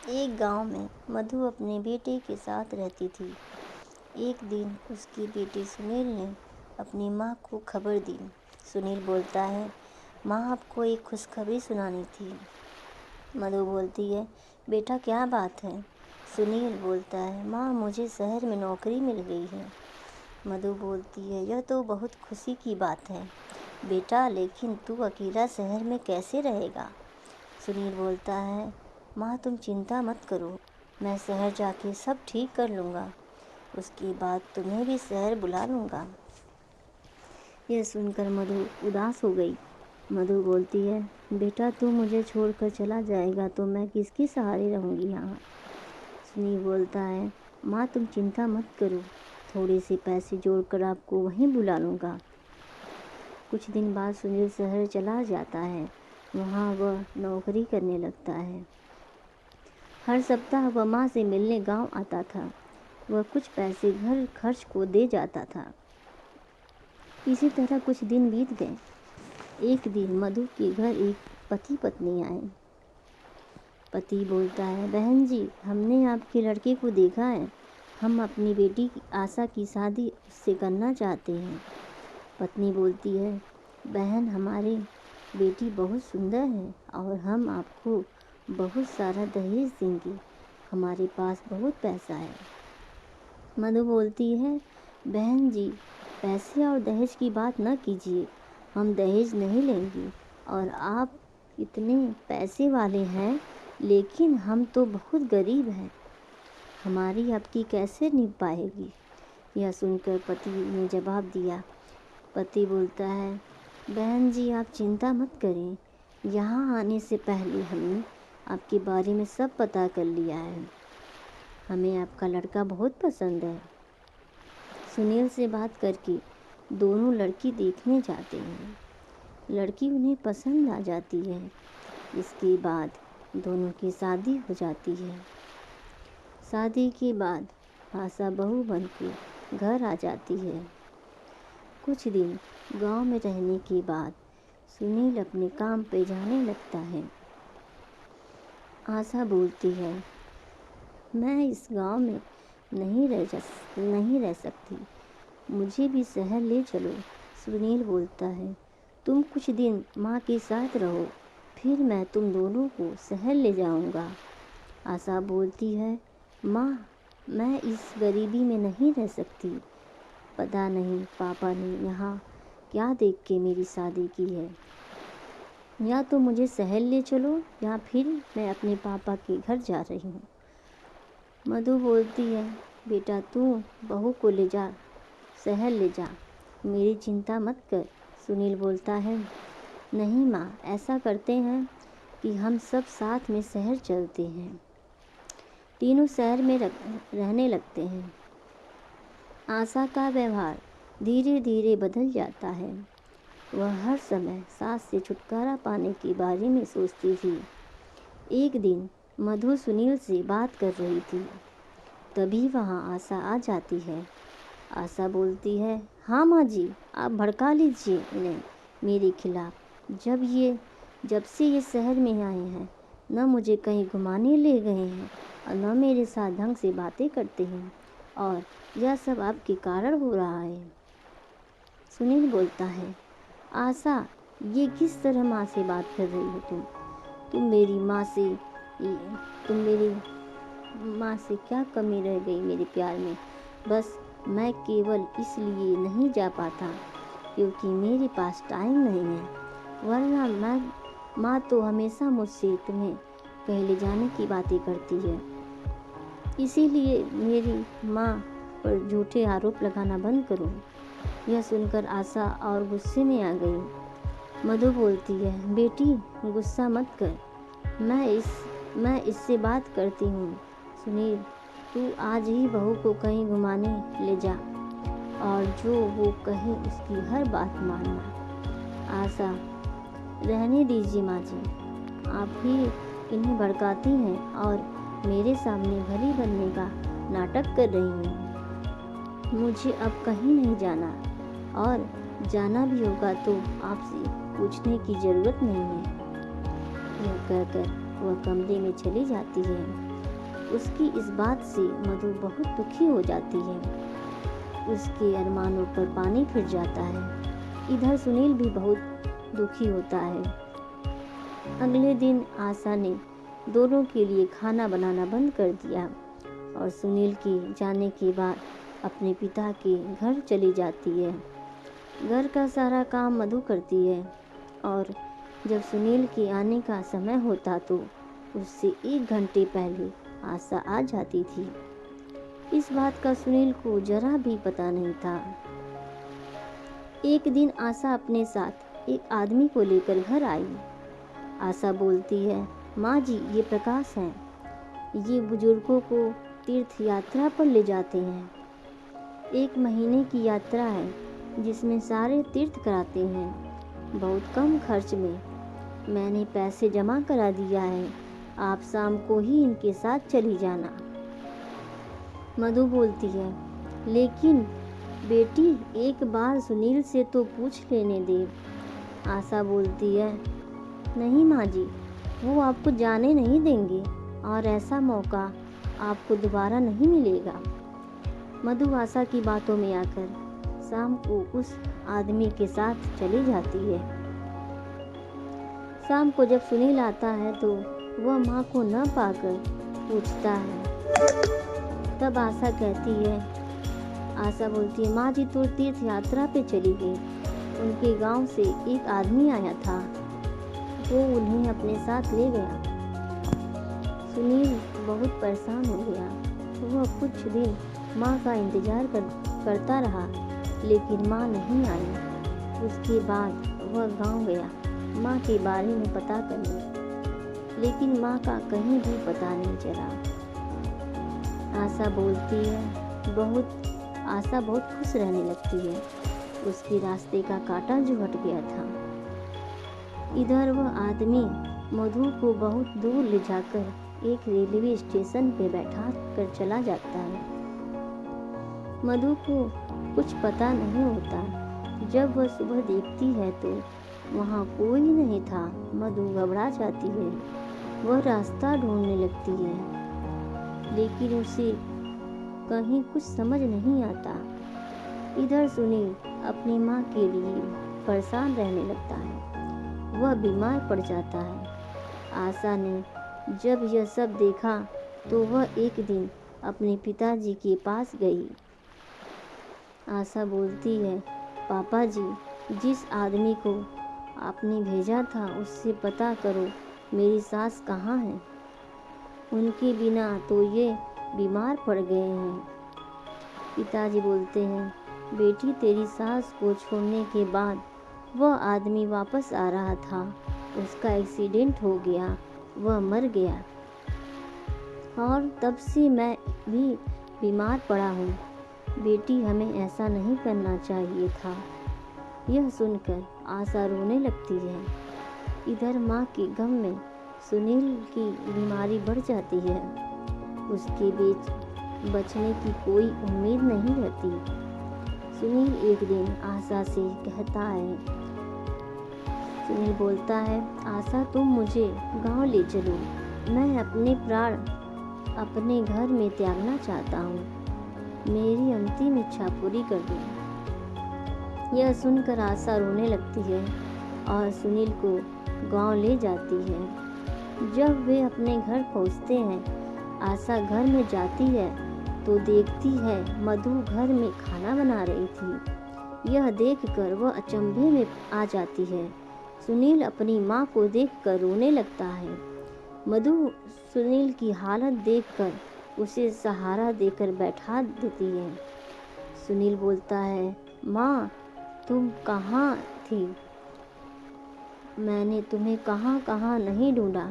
एक गांव में मधु अपने बेटे के साथ रहती थी। एक दिन उसके बेटे सुनील ने अपनी माँ को खबर दी। सुनील बोलता है, माँ आपको एक खुशखबरी सुनानी थी। मधु बोलती है, बेटा क्या बात है? सुनील बोलता है, माँ मुझे शहर में नौकरी मिल गई है। मधु बोलती है, यह तो बहुत खुशी की बात है बेटा, लेकिन तू अकेला शहर में कैसे रहेगा? सुनील बोलता है, माँ तुम चिंता मत करो, मैं शहर जाके सब ठीक कर लूँगा। उसके बाद तुम्हें भी शहर बुला लूँगा। यह सुनकर मधु उदास हो गई। मधु बोलती है, बेटा तू मुझे छोड़कर चला जाएगा तो मैं किसके सहारे रहूँगी यहाँ? सुनील बोलता है, माँ तुम चिंता मत करो, थोड़े से पैसे जोड़कर आपको वहीं बुला लूँगा। कुछ दिन बाद सुनील शहर चला जाता है। वहाँ वह नौकरी करने लगता है। हर सप्ताह वह माँ से मिलने गांव आता था। वह कुछ पैसे घर खर्च को दे जाता था। इसी तरह कुछ दिन बीत गए। एक दिन मधु के घर एक पति पत्नी आए। पति बोलता है, बहन जी हमने आपके लड़के को देखा है, हम अपनी बेटी आशा की शादी उससे करना चाहते हैं। पत्नी बोलती है, बहन हमारी बेटी बहुत सुंदर है और हम आपको बहुत सारा दहेज देंगे, हमारे पास बहुत पैसा है। मधु बोलती है, बहन जी पैसे और दहेज की बात न कीजिए, हम दहेज नहीं लेंगे और आप इतने पैसे वाले हैं, लेकिन हम तो बहुत गरीब हैं, हमारी आपकी कैसे निभ पाएगी? यह सुनकर पति ने जवाब दिया। पति बोलता है, बहन जी आप चिंता मत करें, यहाँ आने से पहले हमने आपके बारे में सब पता कर लिया है, हमें आपका लड़का बहुत पसंद है। सुनील से बात करके दोनों लड़की देखने जाते हैं। लड़की उन्हें पसंद आ जाती है। इसके बाद दोनों की शादी हो जाती है। शादी के बाद आशा बहू बन के घर आ जाती है। कुछ दिन गांव में रहने के बाद सुनील अपने काम पे जाने लगता है। आशा बोलती है, मैं इस गांव में नहीं रह सकती, मुझे भी शहर ले चलो। सुनील बोलता है, तुम कुछ दिन माँ के साथ रहो, फिर मैं तुम दोनों को शहर ले जाऊंगा। आशा बोलती है, माँ मैं इस गरीबी में नहीं रह सकती, पता नहीं पापा ने यहाँ क्या देख के मेरी शादी की है, या तो मुझे शहर ले चलो या फिर मैं अपने पापा के घर जा रही हूँ। मधु बोलती है, बेटा तू बहू को ले जा, शहर ले जा, मेरी चिंता मत कर। सुनील बोलता है, नहीं माँ ऐसा करते हैं कि हम सब साथ में शहर चलते हैं। तीनों शहर में रहने लगते हैं। आशा का व्यवहार धीरे धीरे बदल जाता है। वह हर समय सास से छुटकारा पाने के बारे में सोचती थी। एक दिन मधु सुनील से बात कर रही थी, तभी वहाँ आशा आ जाती है। आशा बोलती है, हाँ माँ जी आप भड़का लीजिए इन्हें मेरे खिलाफ। जब से ये शहर में आए हैं न मुझे कहीं घुमाने ले गए हैं और न मेरे साथ ढंग से बातें करते हैं, और यह सब आपके कारण हो रहा है। सुनील बोलता है, आशा ये किस तरह माँ से बात कर रही हो तुम मेरी माँ से क्या कमी रह गई मेरे प्यार में? बस मैं केवल इसलिए नहीं जा पाता क्योंकि मेरे पास टाइम नहीं है, वरना माँ तो हमेशा मुझसे तुम्हें कहीं ले जाने की बातें करती है, इसीलिए मेरी माँ पर झूठे आरोप लगाना बंद करो। यह सुनकर आशा और गुस्से में आ गई। मधु बोलती है, बेटी गुस्सा मत कर, मैं इससे बात करती हूँ। सुनील तू आज ही बहू को कहीं घुमाने ले जा और जो वो कहे उसकी हर बात मानना। आशा, रहने दीजिए माँ जी, आप ही इन्हें भड़काती हैं और मेरे सामने भली बनने का नाटक कर रही हैं। मुझे अब कहीं नहीं जाना, और जाना भी होगा तो आपसे पूछने की ज़रूरत नहीं है। यह कहकर वह कमरे में चली जाती है। उसकी इस बात से मधु बहुत दुखी हो जाती है। उसके अरमानों पर पानी फिर जाता है। इधर सुनील भी बहुत दुखी होता है। अगले दिन आशा ने दोनों के लिए खाना बनाना बंद कर दिया और सुनील के जाने के बाद अपने पिता के घर चली जाती है। घर का सारा काम मधु करती है और जब सुनील के आने का समय होता तो उससे 1 घंटे पहले आशा आ जाती थी। इस बात का सुनील को जरा भी पता नहीं था। एक दिन आशा अपने साथ एक आदमी को लेकर घर आई। आशा बोलती है, माँ जी, ये प्रकाश हैं। ये बुजुर्गों को तीर्थ यात्रा पर ले जाते हैं। 1 महीने की यात्रा है जिसमें सारे तीर्थ कराते हैं, बहुत कम खर्च में। मैंने पैसे जमा करा दिया है, आप शाम को ही इनके साथ चली जाना। मधु बोलती है, लेकिन बेटी एक बार सुनील से तो पूछ लेने दे। आशा बोलती है, नहीं माँ जी, वो आपको जाने नहीं देंगे और ऐसा मौका आपको दोबारा नहीं मिलेगा। मधु आशा की बातों में आकर शाम को उस आदमी के साथ चली जाती है। शाम को जब सुनील आता है तो वह माँ को न पाकर पूछता है। तब आशा कहती है, आशा बोलती है, माँ जी तो तीर्थ यात्रा पे चली गई। उनके गांव से एक आदमी आया था, वो उन्हें अपने साथ ले गया। सुनील बहुत परेशान हो गया। वह कुछ दिन माँ का इंतजार करता रहा, लेकिन माँ नहीं आई। उसके बाद वह गांव गया माँ के बारे में पता करने, लेकिन माँ का कहीं भी पता नहीं चला। आशा बोलती है, आशा बहुत खुश रहने लगती है। उसके रास्ते का कांटा जो हट गया था। इधर वह आदमी मधु को बहुत दूर ले जाकर एक रेलवे स्टेशन पे बैठा कर चला जाता है। मधु को कुछ पता नहीं होता। जब वह सुबह देखती है तो वहाँ कोई नहीं था। मधु घबरा जाती है। वह रास्ता ढूंढने लगती है, लेकिन उसे कहीं कुछ समझ नहीं आता। इधर सुनील अपनी माँ के लिए परेशान रहने लगता है। वह बीमार पड़ जाता है। आशा ने जब यह सब देखा तो वह एक दिन अपने पिताजी के पास गई। आशा बोलती है, पापा जी, जिस आदमी को आपने भेजा था उससे पता करो मेरी सास कहाँ है। उनके बिना तो ये बीमार पड़ गए हैं। पिताजी बोलते हैं, बेटी तेरी सास को छोड़ने के बाद वह आदमी वापस आ रहा था, उसका एक्सीडेंट हो गया, वह मर गया और तब से मैं भी बीमार पड़ा हूँ। बेटी हमें ऐसा नहीं करना चाहिए था। यह सुनकर आशा रोने लगती है। इधर माँ के गम में सुनील की बीमारी बढ़ जाती है। उसके बीच बचने की कोई उम्मीद नहीं रहती। सुनील एक दिन आशा से कहता है, सुनील बोलता है, आशा तुम मुझे गांव ले चलो, मैं अपने प्राण अपने घर में त्यागना चाहता हूँ, मेरी अंतिम इच्छा पूरी कर दो। यह सुनकर आशा रोने लगती है और सुनील को गांव ले जाती है। जब वे अपने घर पहुँचते हैं, आशा घर में जाती है तो देखती है मधु घर में खाना बना रही थी। यह देखकर वह अचंभे में आ जाती है। सुनील अपनी माँ को देखकर रोने लगता है। मधु सुनील की हालत देखकर उसे सहारा देकर बैठा देती है। सुनील बोलता है, माँ तुम कहाँ थी? मैंने तुम्हें कहाँ कहाँ नहीं ढूंढा।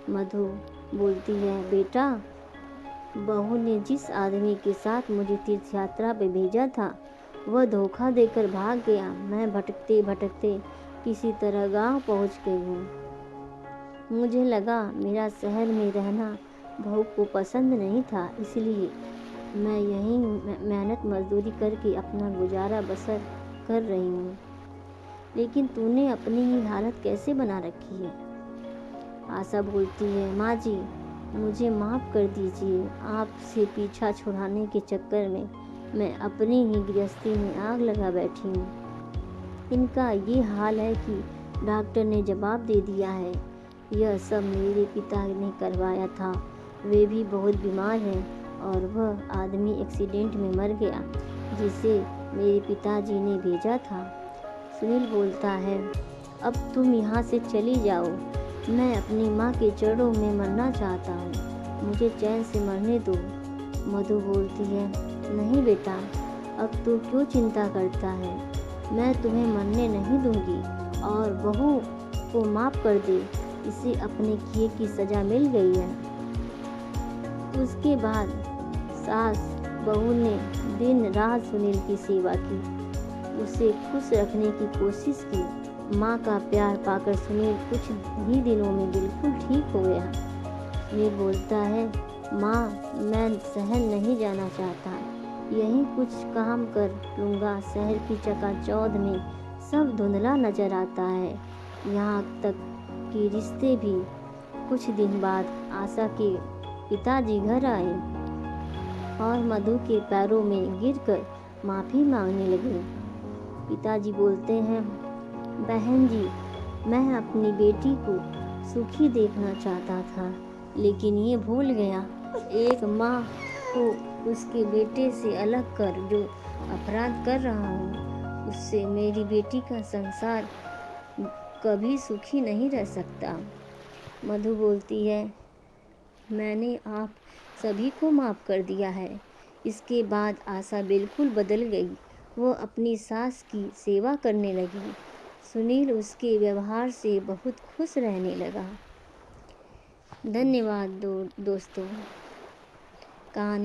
मधु बोलती है, बेटा बहू ने जिस आदमी के साथ मुझे तीर्थ यात्रा पे भेजा था वह धोखा देकर भाग गया। मैं भटकते भटकते किसी तरह गांव पहुंच गई हूँ। मुझे लगा मेरा शहर में रहना बहू को पसंद नहीं था, इसलिए मैं यहीं मेहनत मजदूरी करके अपना गुजारा बसर कर रही हूँ। लेकिन तूने अपनी ही हालत कैसे बना रखी है? आशा बोलती है, माँ जी मुझे माफ़ कर दीजिए। आपसे पीछा छुड़ाने के चक्कर में मैं अपनी ही गृहस्थी में आग लगा बैठी हूँ। इनका ये हाल है कि डॉक्टर ने जवाब दे दिया है। यह सब मेरे पिता ने करवाया था। वे भी बहुत बीमार हैं और वह आदमी एक्सीडेंट में मर गया जिसे मेरे पिताजी ने भेजा था। सुनील बोलता है, अब तुम यहाँ से चली जाओ। मैं अपनी माँ के चरणों में मरना चाहता हूँ। मुझे चैन से मरने दो। मधु बोलती है, नहीं बेटा, अब तू क्यों चिंता करता है। मैं तुम्हें मरने नहीं दूंगी और बहू को माफ़ कर दे। इसे अपने किए की सज़ा मिल गई है। उसके बाद सास बहू ने दिन रात सुनील की सेवा की, उसे खुश रखने की कोशिश की। माँ का प्यार पाकर सुनील कुछ ही दिनों में बिल्कुल ठीक हो गया। सुनील बोलता है, माँ, मैं शहर नहीं जाना चाहता। यहीं कुछ काम कर लूँगा। शहर की चकाचौंध में सब धुंधला नजर आता है। यहाँ तक कि रिश्ते भी। कुछ दिन बाद आशा के पिताजी घर आए और मधु के पैरों में गिरकर माफ़ी मांगने लगे। पिताजी बोलते हैं, बहन जी, मैं अपनी बेटी को सुखी देखना चाहता था, लेकिन ये भूल गया। एक माँ को उसके बेटे से अलग कर जो अपराध कर रहा हूँ, उससे मेरी बेटी का संसार कभी सुखी नहीं रह सकता। मधु बोलती है, मैंने आप सभी को माफ़ कर दिया है। इसके बाद आशा बिल्कुल बदल गई। वो अपनी सास की सेवा करने लगी। सुनील उसके व्यवहार से बहुत खुश रहने लगा। धन्यवाद दोस्तों। कहानी